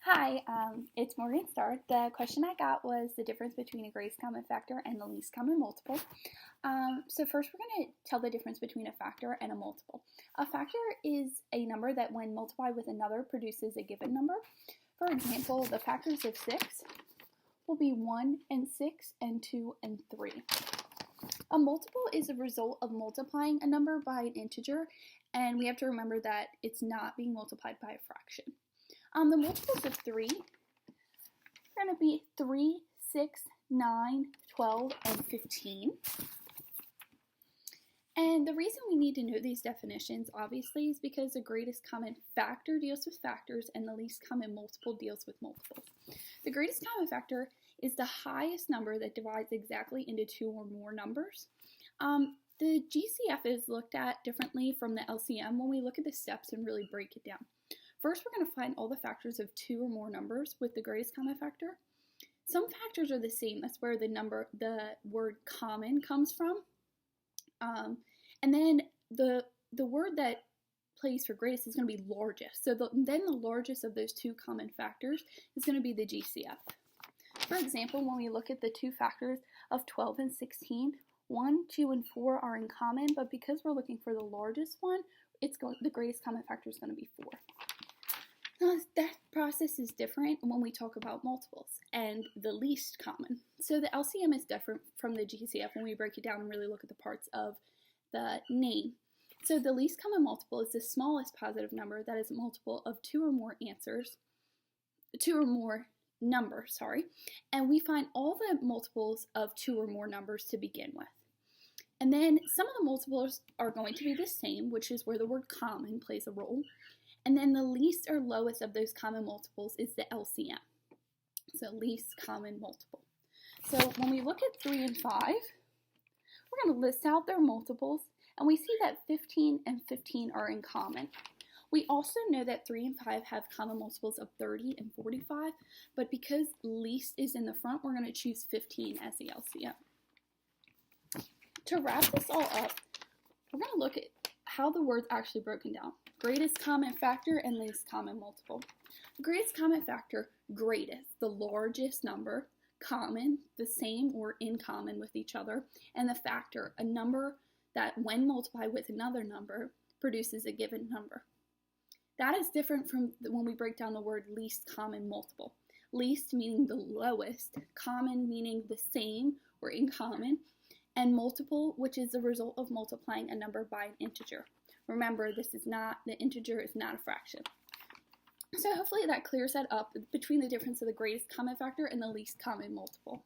Hi, it's Morgan Star. The question I got was the difference between a greatest common factor and the least common multiple. So first we're going to tell the difference between a factor and a multiple. A factor is a number that when multiplied with another produces a given number. For example, the factors of 6 will be 1 and 6 and 2 and 3. A multiple is a result of multiplying a number by an integer, and we have to remember that it's not being multiplied by a fraction. The multiples of 3 are going to be 3, 6, 9, 12, and 15. And the reason we need to know these definitions, obviously, is because the greatest common factor deals with factors and the least common multiple deals with multiples. The greatest common factor is the highest number that divides exactly into two or more numbers. The GCF is looked at differently from the LCM when we look at the steps and really break it down. First, we're going to find all the factors of two or more numbers with the greatest common factor. Some factors are the same. That's where the word common comes from. And then the word that plays for greatest is going to be largest. So then the largest of those two common factors is going to be the GCF. For example, when we look at the two factors of 12 and 16, 1, 2, and 4 are in common, but because we're looking for the largest one, the greatest common factor is going to be 4. Now, that process is different when we talk about multiples and the least common. So the LCM is different from the GCF when we break it down and really look at the parts of the name. So the least common multiple is the smallest positive number that is a multiple of two or more numbers, and we find all the multiples of two or more numbers to begin with. And then some of the multiples are going to be the same, which is where the word common plays a role. And then the least or lowest of those common multiples is the LCM. So least common multiple. So when we look at 3 and 5, we're going to list out their multiples, and we see that 15 and 15 are in common. We also know that 3 and 5 have common multiples of 30 and 45, but because least is in the front, we're going to choose 15 as the LCM. To wrap this all up, we're going to look at how the word's actually broken down. Greatest common factor and least common multiple. Greatest common factor, greatest, the largest number. Common, the same or in common with each other. And the factor, a number that when multiplied with another number produces a given number. That is different from when we break down the word least common multiple. Least meaning the lowest, common meaning the same or in common, and multiple, which is the result of multiplying a number by an integer. Remember, the integer is not a fraction. So hopefully that clears that up between the difference of the greatest common factor and the least common multiple.